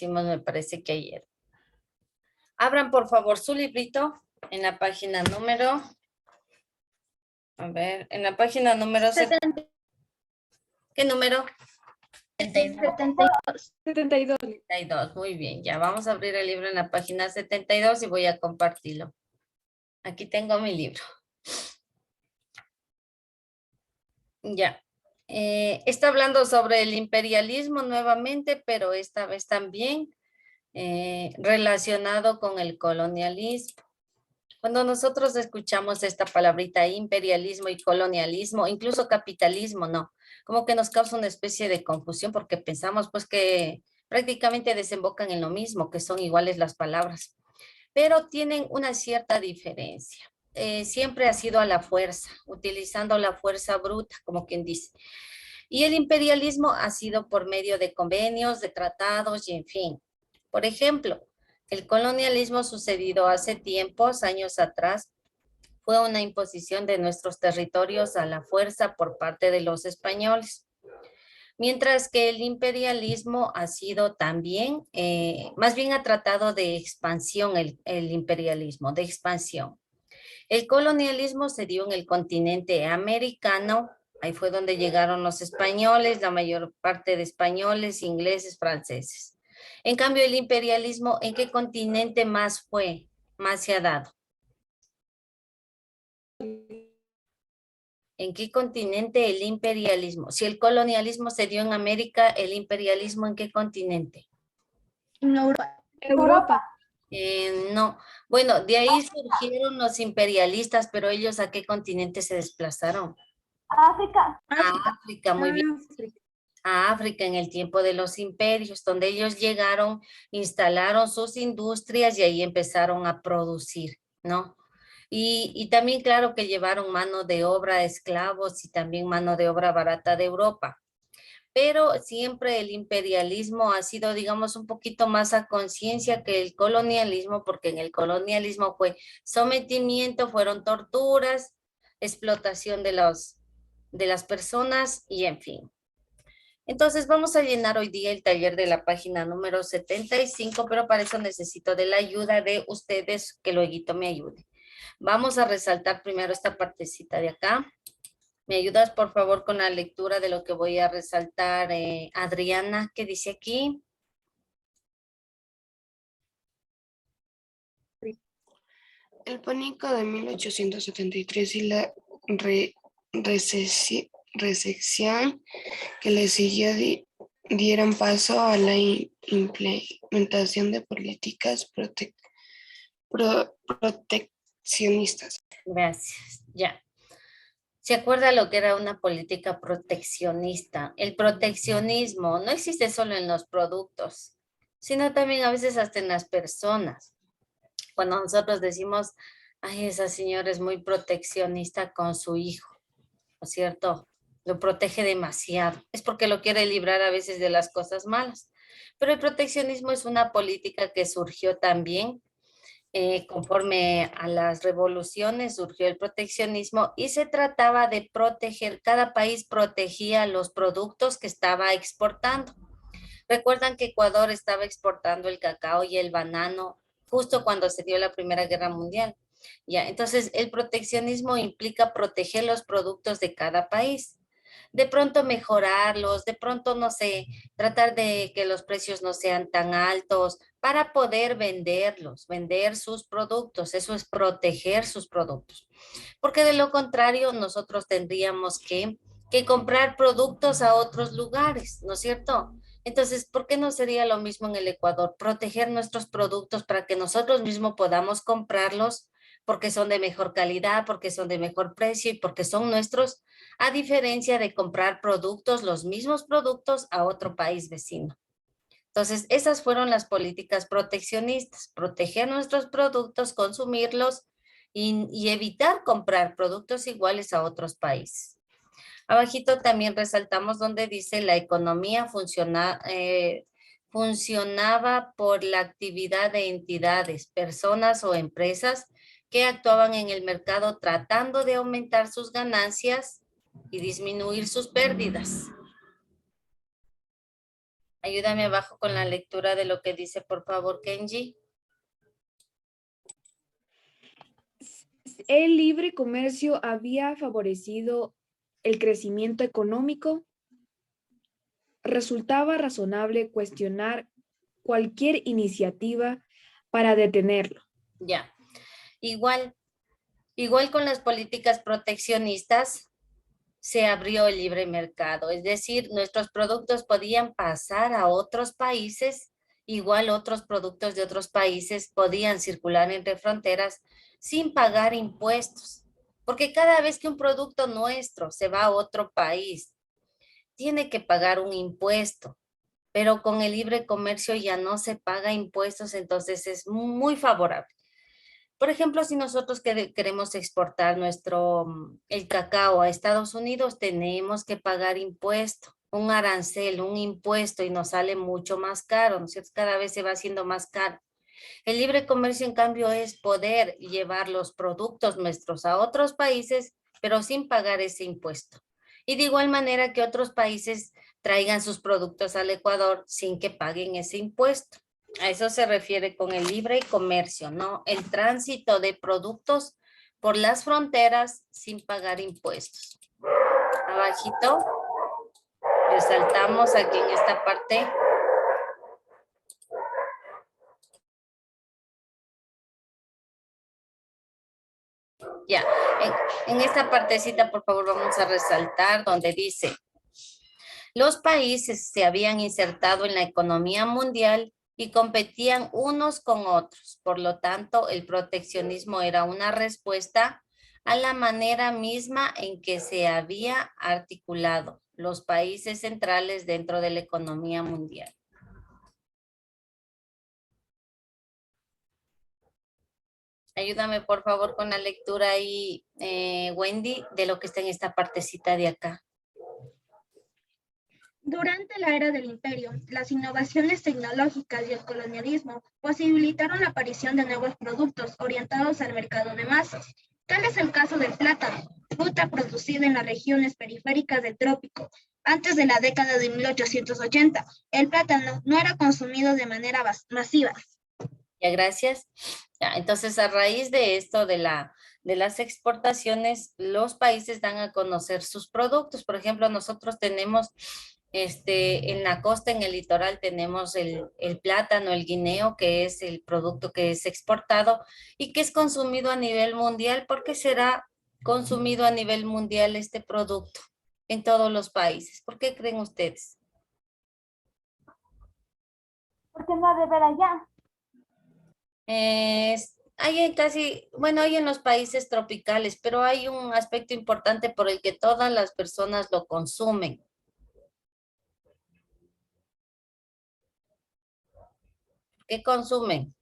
hicimos, me parece que ayer. Abran por favor su librito en la página número, a ver, en la página número 70. ¿Qué número? 72. 72, muy bien. Ya vamos a abrir el libro en la página 72 y voy a compartirlo. Aquí tengo mi libro. Ya. Está hablando sobre el imperialismo nuevamente, pero esta vez también relacionado con el colonialismo. Cuando nosotros escuchamos esta palabrita imperialismo y colonialismo, incluso capitalismo, no, como que nos causa una especie de confusión porque pensamos pues que prácticamente desembocan en lo mismo, que son iguales las palabras, pero tienen una cierta diferencia. Siempre ha sido a la fuerza, utilizando la fuerza bruta, como quien dice. Y el imperialismo ha sido por medio de convenios, de tratados y en fin. Por ejemplo, el colonialismo sucedido hace tiempos, años atrás, fue una imposición de nuestros territorios a la fuerza por parte de los españoles. Mientras que el imperialismo ha sido también, más bien ha tratado de expansión el imperialismo, de expansión. El colonialismo se dio en el continente americano, ahí fue donde llegaron los españoles, la mayor parte de españoles, ingleses, franceses. En cambio, el imperialismo, ¿en qué continente más fue, más se ha dado? ¿En qué continente el imperialismo? Si el colonialismo se dio en América, ¿el imperialismo en qué continente? En Europa. No. Bueno, de ahí surgieron los imperialistas, pero ellos ¿a qué continente se desplazaron? África. A África, muy bien. A África en el tiempo de los imperios, donde ellos llegaron, instalaron sus industrias y ahí empezaron a producir, ¿no? Y también, claro, que llevaron mano de obra, esclavos y también mano de obra barata de Europa. Pero siempre el imperialismo ha sido, digamos, un poquito más a conciencia que el colonialismo, porque en el colonialismo fue sometimiento, fueron torturas, explotación de las personas y en fin. Entonces vamos a llenar hoy día el taller de la página número 75, pero para eso necesito de la ayuda de ustedes, que luego me ayude. Vamos a resaltar primero esta partecita de acá. ¿Me ayudas, por favor, con la lectura de lo que voy a resaltar, Adriana? ¿Qué dice aquí? El pánico de 1873 y la recesión que le siguió dieron paso a la implementación de políticas proteccionistas. Gracias. Ya. ¿Se acuerda lo que era una política proteccionista? El proteccionismo no existe solo en los productos, sino también a veces hasta en las personas. Cuando nosotros decimos, ay, esa señora es muy proteccionista con su hijo, ¿no es cierto? Lo protege demasiado. Es porque lo quiere librar a veces de las cosas malas. Pero el proteccionismo es una política que surgió también conforme a las revoluciones, surgió el proteccionismo y se trataba de proteger, cada país protegía los productos que estaba exportando. Recuerdan que Ecuador estaba exportando el cacao y el banano justo cuando se dio la Primera Guerra Mundial. Ya, entonces el proteccionismo implica proteger los productos de cada país. De pronto mejorarlos, de pronto, no sé, tratar de que los precios no sean tan altos para poder venderlos, vender sus productos. Eso es proteger sus productos. Porque de lo contrario, nosotros tendríamos que comprar productos a otros lugares, ¿no es cierto? Entonces, ¿por qué no sería lo mismo en el Ecuador? Proteger nuestros productos para que nosotros mismos podamos comprarlos porque son de mejor calidad, porque son de mejor precio y porque son nuestros, a diferencia de comprar productos, los mismos productos a otro país vecino. Entonces, esas fueron las políticas proteccionistas, proteger nuestros productos, consumirlos y evitar comprar productos iguales a otros países. Abajito también resaltamos donde dice la economía funcionaba por la actividad de entidades, personas o empresas que actuaban en el mercado tratando de aumentar sus ganancias y disminuir sus pérdidas. Ayúdame abajo con la lectura de lo que dice, por favor, Kenji. El libre comercio había favorecido el crecimiento económico. Resultaba razonable cuestionar cualquier iniciativa para detenerlo. Ya. Igual con las políticas proteccionistas, se abrió el libre mercado, es decir, nuestros productos podían pasar a otros países, igual otros productos de otros países podían circular entre fronteras sin pagar impuestos, porque cada vez que un producto nuestro se va a otro país, tiene que pagar un impuesto, pero con el libre comercio ya no se paga impuestos, entonces es muy favorable. Por ejemplo, si nosotros queremos exportar el cacao a Estados Unidos, tenemos que pagar impuesto, un arancel, un impuesto, y nos sale mucho más caro, ¿no es cierto? Cada vez se va haciendo más caro. El libre comercio, en cambio, es poder llevar los productos nuestros a otros países, pero sin pagar ese impuesto. Y de igual manera que otros países traigan sus productos al Ecuador sin que paguen ese impuesto. A eso se refiere con el libre comercio, ¿no? El tránsito de productos por las fronteras sin pagar impuestos. Abajito, resaltamos aquí en esta parte. Ya, en esta partecita, por favor, vamos a resaltar donde dice, los países se habían insertado en la economía mundial y competían unos con otros. Por lo tanto, el proteccionismo era una respuesta a la manera misma en que se había articulado los países centrales dentro de la economía mundial. Ayúdame, por favor, con la lectura ahí, Wendy, de lo que está en esta partecita de acá. Durante la era del imperio, las innovaciones tecnológicas y el colonialismo posibilitaron la aparición de nuevos productos orientados al mercado de masas. Tal es el caso del plátano, fruta producida en las regiones periféricas del trópico. Antes de la década de 1880, el plátano no era consumido de manera masiva. Ya, gracias. Ya, entonces, a raíz de esto, de las exportaciones, los países dan a conocer sus productos. Por ejemplo, nosotros tenemos, en la costa, en el litoral, tenemos el plátano, el guineo, que es el producto que es exportado y que es consumido a nivel mundial. ¿Por qué será consumido a nivel mundial este producto en todos los países? ¿Por qué creen ustedes? Porque no ha de ver allá. Hay hay en los países tropicales, pero hay un aspecto importante por el que todas las personas lo consumen. ¿Qué consumen?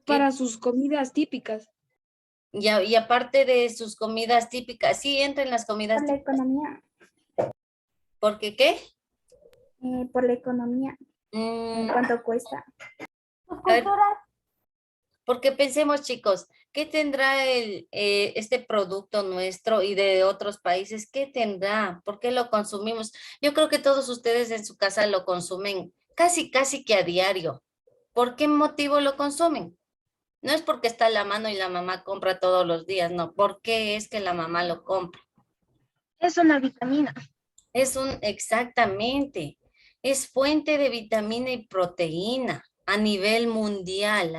Para sus comidas típicas. Y aparte de sus comidas típicas, sí entran las comidas Por la típicas. economía. ¿Por qué qué? Por la economía. ¿Cuánto cuesta? A ver, porque pensemos, chicos, ¿qué tendrá este producto nuestro y de otros países? ¿Qué tendrá? ¿Por qué lo consumimos? Yo creo que todos ustedes en su casa lo consumen casi que a diario. ¿Por qué motivo lo consumen? No es porque está a la mano y la mamá compra todos los días, no. ¿Por qué es que la mamá lo compra? Es una vitamina. Exactamente, es fuente de vitamina y proteína a nivel mundial,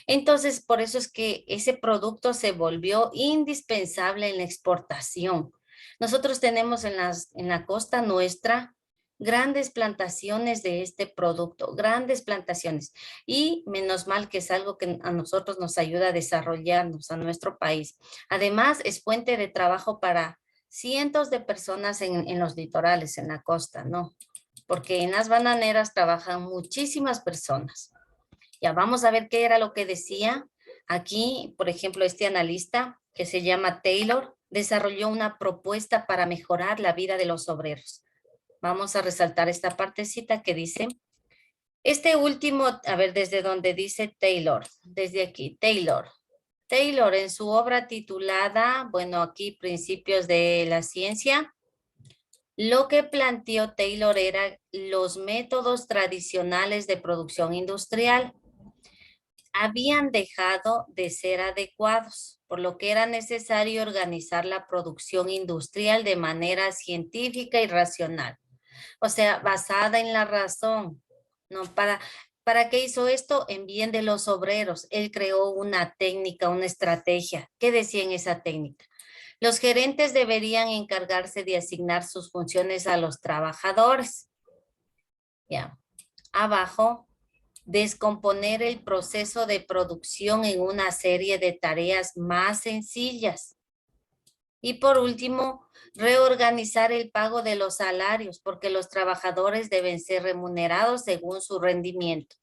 Entonces, por eso es que ese producto se volvió indispensable en la exportación. Nosotros tenemos en la costa nuestra grandes plantaciones de este producto, grandes plantaciones. Y menos mal que es algo que a nosotros nos ayuda a desarrollarnos, a nuestro país. Además, es fuente de trabajo para cientos de personas en los litorales, en la costa, ¿no? Porque en las bananeras trabajan muchísimas personas. Ya vamos a ver qué era lo que decía. Aquí, por ejemplo, este analista que se llama Taylor desarrolló una propuesta para mejorar la vida de los obreros. Vamos a resaltar esta partecita que dice, este último, a ver, desde donde dice Taylor, desde aquí, Taylor en su obra titulada, bueno, aquí Principios de la Ciencia, Lo que planteó Taylor era los métodos tradicionales de producción industrial habían dejado de ser adecuados, por lo que era necesario organizar la producción industrial de manera científica y racional. O sea, basada en la razón, ¿no? ¿Para qué hizo esto? En bien de los obreros. Él creó una técnica, una estrategia. ¿Qué decía en esa técnica? Los gerentes deberían encargarse de asignar sus funciones a los trabajadores. Ya. Abajo, descomponer el proceso de producción en una serie de tareas más sencillas. Y por último, reorganizar el pago de los salarios, porque los trabajadores deben ser remunerados según su rendimiento.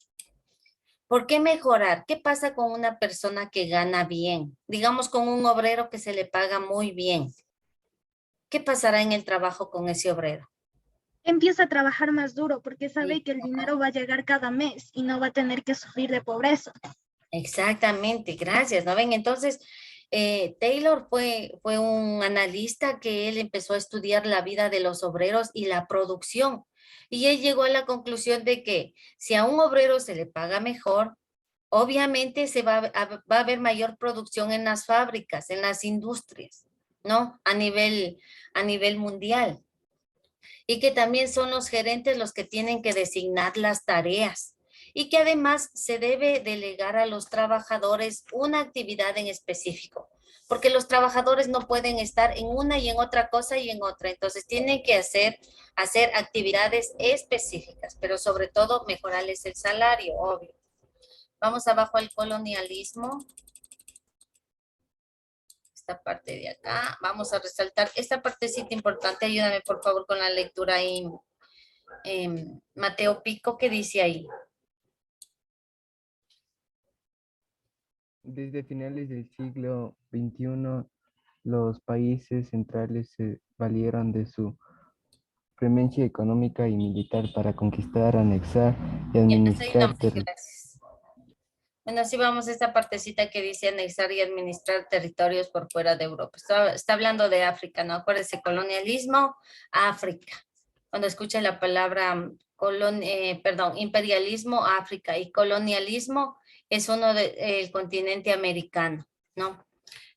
¿Por qué mejorar? ¿Qué pasa con una persona que gana bien? Digamos con un obrero que se le paga muy bien. ¿Qué pasará en el trabajo con ese obrero? Empieza a trabajar más duro porque sabe Sí. que el dinero va a llegar cada mes y no va a tener que sufrir de pobreza. Exactamente, gracias, ¿no ven? Entonces, Taylor fue un analista que él empezó a estudiar la vida de los obreros y la producción. Y él llegó a la conclusión de que si a un obrero se le paga mejor, obviamente va a haber mayor producción en las fábricas, en las industrias, ¿no? A nivel mundial. Y que también son los gerentes los que tienen que designar las tareas y que además se debe delegar a los trabajadores una actividad en específico, porque los trabajadores no pueden estar en una y en otra cosa y en otra, entonces tienen que hacer actividades específicas, pero sobre todo mejorarles el salario, obvio. Vamos abajo al colonialismo. Esta parte de acá, vamos a resaltar esta partecita importante, ayúdame por favor con la lectura ahí. Mateo Pico, ¿qué dice ahí? Desde finales del siglo XXI, los países centrales se valieron de su preeminencia económica y militar para conquistar, anexar y Ya, hasta ahí administrar nomás, gracias. Bueno, así vamos a esta partecita que dice anexar y administrar territorios por fuera de Europa. Está hablando de África, ¿no? Acuérdense, colonialismo, África. Cuando escuchen la palabra imperialismo, África, y colonialismo es uno del continente americano, ¿no?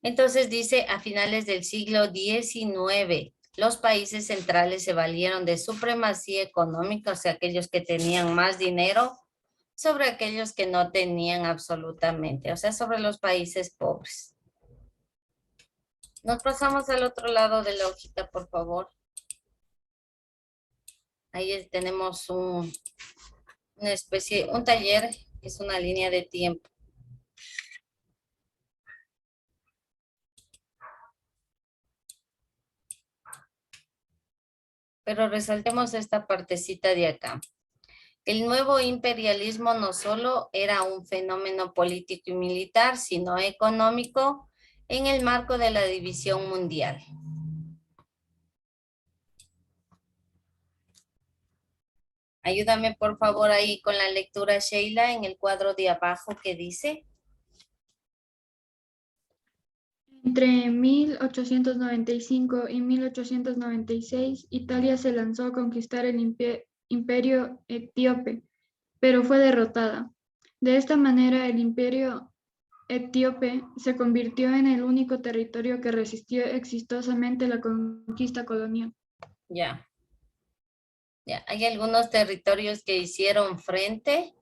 Entonces dice, a finales del siglo XIX, los países centrales se valieron de supremacía económica, o sea, aquellos que tenían más dinero, sobre aquellos que no tenían absolutamente, o sea, sobre los países pobres. Nos pasamos al otro lado de la hojita, por favor. Ahí tenemos una especie, un taller, que es una línea de tiempo. Pero resaltemos esta partecita de acá. El nuevo imperialismo no solo era un fenómeno político y militar, sino económico en el marco de la división mundial. Ayúdame por favor ahí con la lectura, Sheila, en el cuadro de abajo que dice. Entre 1895 y 1896, Italia se lanzó a conquistar el imperio etíope, pero fue derrotada. De esta manera, el imperio etíope se convirtió en el único territorio que resistió exitosamente la conquista colonial. Ya. Hay algunos territorios que hicieron frente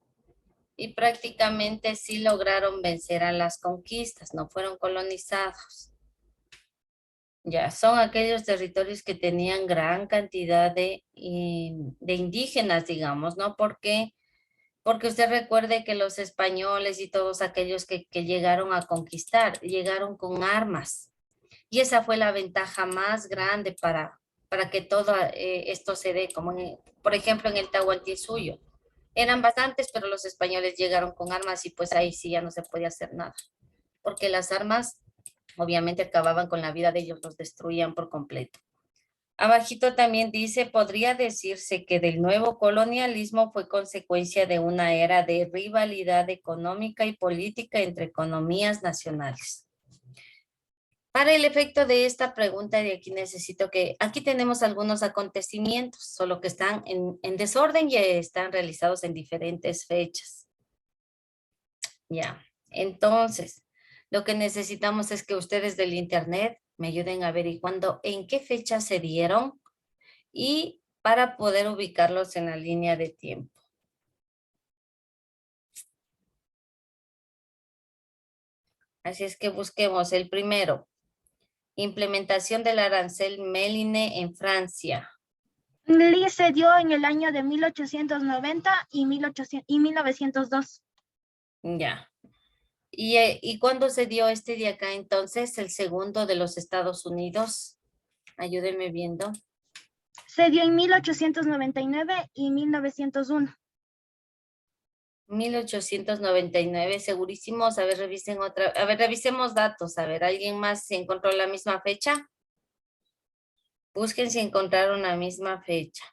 y prácticamente sí lograron vencer a las conquistas, no fueron colonizados. Ya, son aquellos territorios que tenían gran cantidad de indígenas, digamos, ¿no? Porque usted recuerde que los españoles y todos aquellos que llegaron a conquistar, llegaron con armas. Y esa fue la ventaja más grande para que todo esto se dé, como por ejemplo en el Tahuantinsuyo. Eran bastantes, pero los españoles llegaron con armas y pues ahí sí ya no se podía hacer nada. Porque las armas obviamente acababan con la vida de ellos, los destruían por completo. Abajito también dice, podría decirse que del nuevo colonialismo fue consecuencia de una era de rivalidad económica y política entre economías nacionales. Para el efecto de esta pregunta de aquí necesito que, aquí tenemos algunos acontecimientos, solo que están en desorden y están realizados en diferentes fechas. Ya, entonces, lo que necesitamos es que ustedes del internet me ayuden averiguando en qué fecha se dieron y para poder ubicarlos en la línea de tiempo. Así es que busquemos el primero. Implementación del arancel Méline en Francia. Se dio en el año de 1890 y 1902. Ya. ¿Y cuándo se dio este de acá entonces? El segundo de los Estados Unidos. Ayúdenme viendo. Se dio en 1899 y 1901. 1899, segurísimos. A ver, revisen otra. A ver, revisemos datos. A ver, ¿alguien más se encontró la misma fecha? Busquen si encontraron la misma fecha.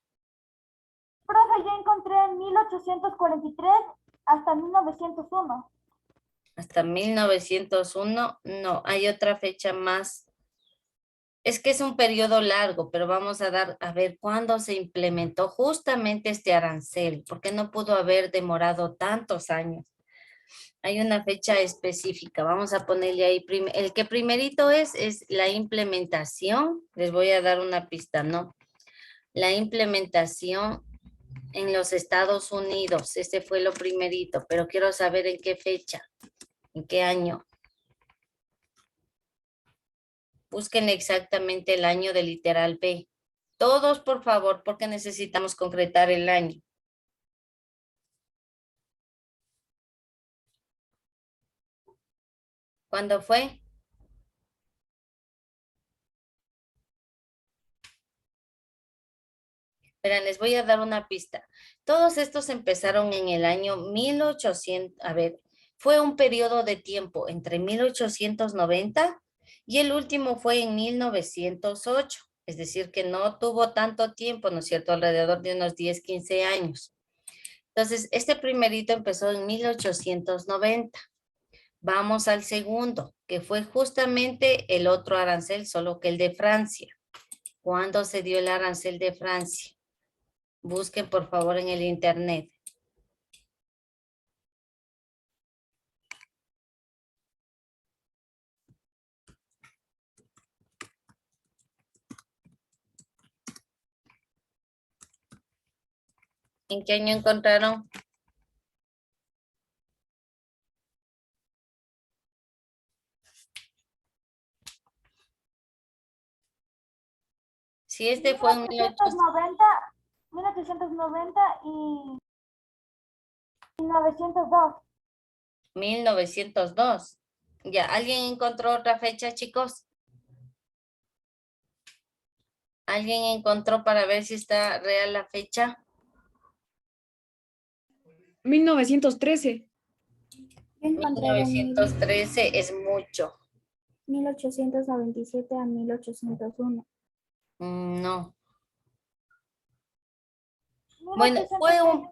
Profe, yo encontré en 1843 hasta 1901. Hasta 1901, no, hay otra fecha más. Es que es un periodo largo, pero vamos a ver cuándo se implementó justamente este arancel, porque no pudo haber demorado tantos años. Hay una fecha específica, vamos a ponerle ahí, el que primerito es la implementación, les voy a dar una pista, ¿no? La implementación en los Estados Unidos, este fue lo primerito, pero quiero saber en qué fecha, en qué año. Busquen exactamente el año del literal B. Todos, por favor, porque necesitamos concretar el año. ¿Cuándo fue? Verán, les voy a dar una pista. Todos estos empezaron en el año 1800, a ver, fue un periodo de tiempo entre 1890 y el último fue en 1908. Es decir, que no tuvo tanto tiempo, ¿no es cierto? Alrededor de unos 10, 15 años. Entonces, este primerito empezó en 1890. Vamos al segundo, que fue justamente el otro arancel, solo que el de Francia. ¿Cuándo se dio el arancel de Francia? Busquen por favor en el internet. ¿En qué año encontraron? Si este fue en 1890 y 1902. 1902. Ya, ¿alguien encontró otra fecha, chicos? ¿Alguien encontró para ver si está real la fecha? 1913. 1913 es mucho. 1897 a 1801. No. Bueno, fue un...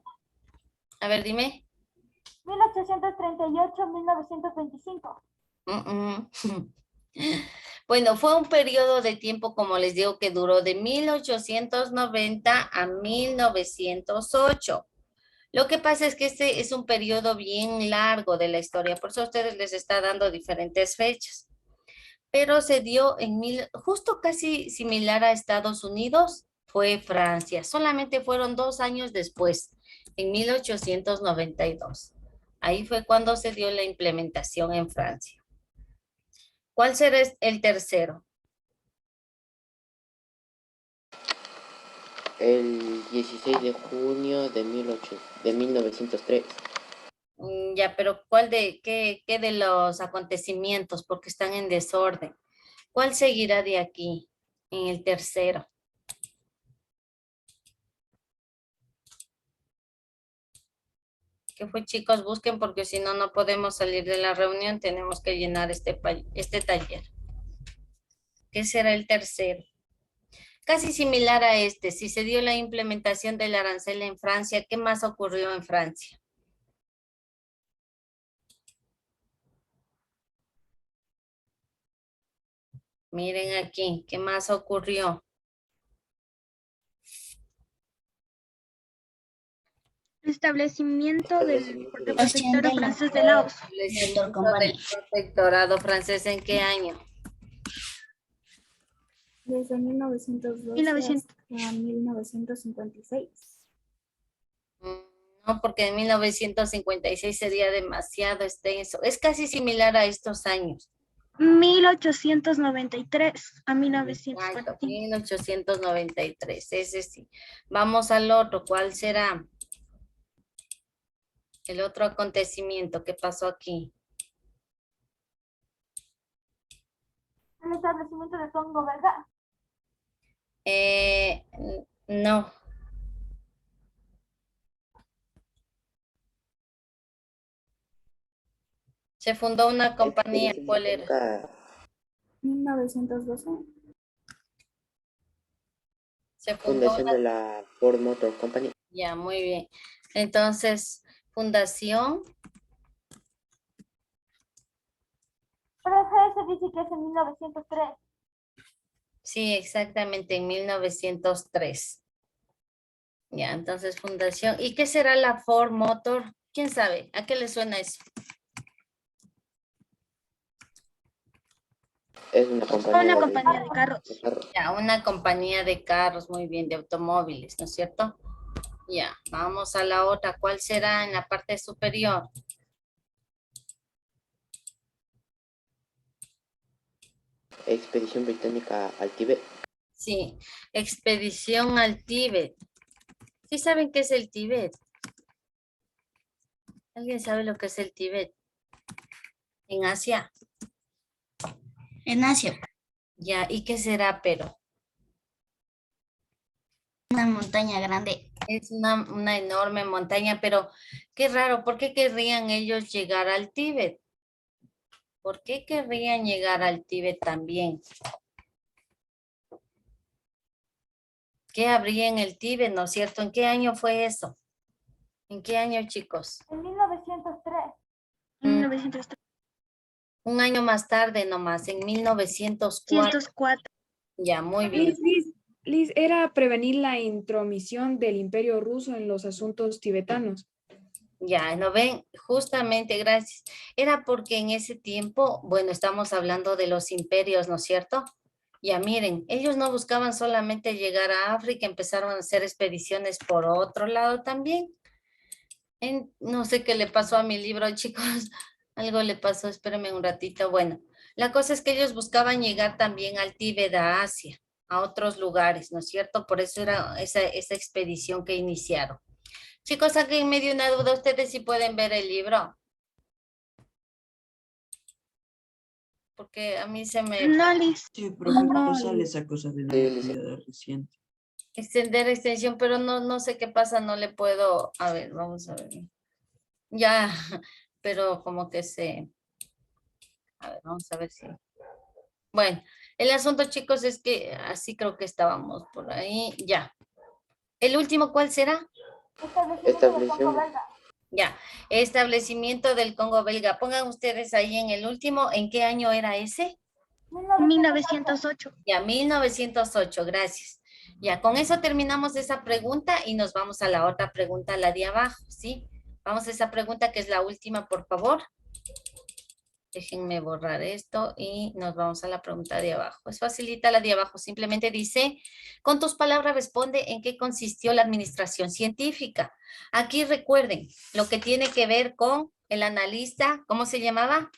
A ver, dime. 1838 a 1925. Bueno, fue un periodo de tiempo, como les digo, que duró de 1890 a 1908. Lo que pasa es que este es un periodo bien largo de la historia, por eso a ustedes les está dando diferentes fechas. Pero se dio justo casi similar a Estados Unidos, fue Francia. Solamente fueron 2 años después, en 1892. Ahí fue cuando se dio la implementación en Francia. ¿Cuál será el tercero? El 16 de junio de 1903. Ya, pero ¿cuál qué de los acontecimientos? Porque están en desorden. ¿Cuál seguirá de aquí en el tercero? ¿Qué fue, chicos? Busquen porque si no, no podemos salir de la reunión. Tenemos que llenar este taller. ¿Qué será el tercero? Casi similar a este. Si se dio la implementación del arancel en Francia, ¿qué más ocurrió en Francia? Miren aquí, ¿qué más ocurrió? Establecimiento del Establecimiento del protectorado francés de Laos. Establecimiento del protectorado francés, ¿en qué año? Desde 1912 1900. hasta 1956. No, porque en 1956 sería demasiado extenso. Es casi similar a estos años. 1893 a Exacto, 1945. 1893, ese sí. Vamos al otro, ¿cuál será? El otro acontecimiento que pasó aquí. El establecimiento del Congo belga. No. Se fundó una compañía, ¿cuál era? 1912. Se fundó Fundación una, de la Ford Motor Company. ya, muy bien. Entonces, fundación, Profe, se dice que es en 1903. sí, exactamente, en 1903. Ya, entonces fundación. ¿Y qué será la Ford Motor? ¿Quién sabe? ¿A qué le suena eso? Es una compañía, Una compañía de carros. de carros. Ya, una compañía de carros, muy bien, de automóviles, ¿no es cierto? Ya, vamos a la otra. ¿Cuál será en la parte superior? Expedición británica al Tíbet. Sí, expedición al Tíbet. ¿Sí saben qué es el Tíbet? ¿Alguien sabe lo que es el Tíbet? En Asia. En Asia, Ya, ¿y qué será, pero? una montaña grande. Es una enorme montaña, pero qué raro, ¿por qué querrían ellos llegar al Tíbet? ¿Por qué querrían llegar al Tíbet también? ¿Qué habría en el Tíbet, no es cierto? ¿En qué año fue eso? ¿En qué año, chicos? En 1903. 1904. Un año más tarde nomás, en 1904. 104. Ya, muy bien. Liz, era prevenir la intromisión del Imperio Ruso en los asuntos tibetanos. Ya, ¿no ven? Justamente, gracias. Era porque en ese tiempo, bueno, estamos hablando de los imperios, ¿no es cierto? Ya miren, ellos no buscaban solamente llegar a África, empezaron a hacer expediciones por otro lado también. No sé qué le pasó a mi libro, chicos. Algo le pasó, espérenme un ratito. Bueno, la cosa es que ellos buscaban llegar también al Tíbet, a Asia, a otros lugares, ¿no es cierto? Por eso era esa expedición que iniciaron. Chicos, aquí me dio una duda. ¿Ustedes sí pueden ver el libro? Porque a mí se me... No, Liz. Sí, profe, No, no sale esa cosa de la actividad reciente. Extender extensión, pero no sé qué pasa, no le puedo... A ver, vamos a ver. Ya, pero como que se... A ver, vamos a ver si... Bueno, el asunto, chicos, es que así creo que estábamos por ahí. Ya. ¿El último cuál será? Establecimiento del Congo belga. Ya. Establecimiento del Congo belga. Pongan ustedes ahí en el último, ¿en qué año era ese? 1908. Ya, 1908, gracias. Ya, con eso terminamos esa pregunta y nos vamos a la otra pregunta, la de abajo, ¿sí? Vamos a esa pregunta que es la última, por favor. Déjenme borrar esto y nos vamos a la pregunta de abajo. Es facilita la de abajo, simplemente dice, con tus palabras responde en qué consistió la administración científica. Aquí recuerden lo que tiene que ver con el analista, ¿cómo se llamaba?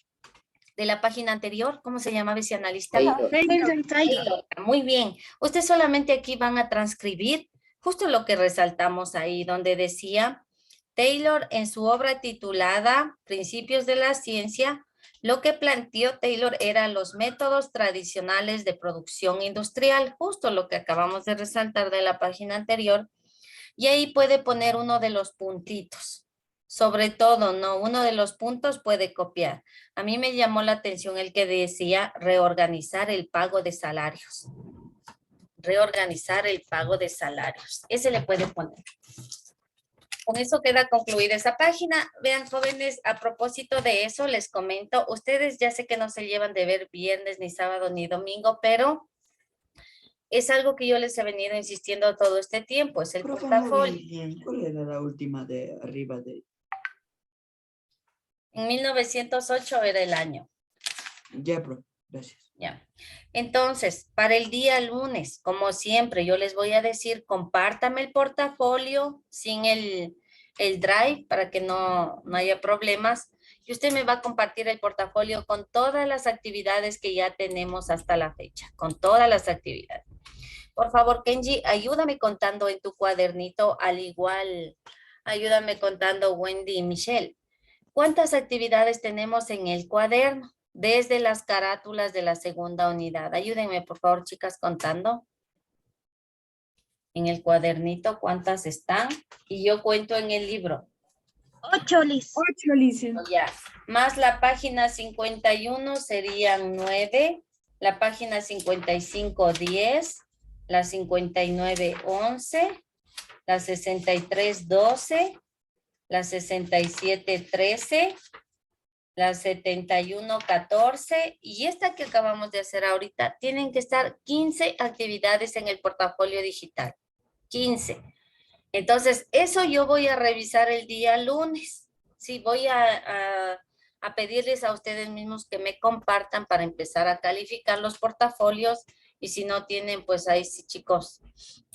De la página anterior, ¿cómo se llamaba ese analista? Taylor. Muy bien. Ustedes solamente aquí van a transcribir justo lo que resaltamos ahí, donde decía Taylor en su obra titulada Principios de la Ciencia, lo que planteó Taylor eran los métodos tradicionales de producción industrial, justo lo que acabamos de resaltar de la página anterior, y ahí puede poner uno de los puntitos. Sobre todo, no, uno de los puntos puede copiar. A mí me llamó la atención el que decía reorganizar el pago de salarios. Reorganizar el pago de salarios. Ese le puede poner. con eso queda concluida esa página. Vean, jóvenes, a propósito de eso, les comento, ustedes ya sé que no se llevan de ver viernes, ni sábado, ni domingo, pero es algo que yo les he venido insistiendo todo este tiempo, es el Profe, no portafolio. vi bien. ¿Cuál era la última de arriba de? En 1908 era el año. Ya, profe. Gracias. Ya. Entonces, para el día lunes, como siempre, yo les voy a decir, compártame el portafolio sin el drive para que no haya problemas. Y usted me va a compartir el portafolio con todas las actividades que ya tenemos hasta la fecha, con todas las actividades. Por favor, Kenji, ayúdame contando en tu cuadernito, al igual, ayúdame contando Wendy y Michelle. ¿Cuántas actividades tenemos en el cuaderno? Desde las carátulas de la segunda unidad. Ayúdenme, por favor, chicas, contando. En el cuadernito, ¿cuántas están? Y yo cuento en el libro. 8, Liz. 8, Lice. Ya. Más la página 51 serían 9. La página 55, 10. La 59, 11. La 63, 12. La 67, 13. La 71, 14 y esta que acabamos de hacer ahorita, tienen que estar 15 actividades en el portafolio digital. 15. Entonces, eso yo voy a revisar el día lunes. Sí, voy a pedirles a ustedes mismos que me compartan para empezar a calificar los portafolios y si no tienen, pues ahí sí, chicos,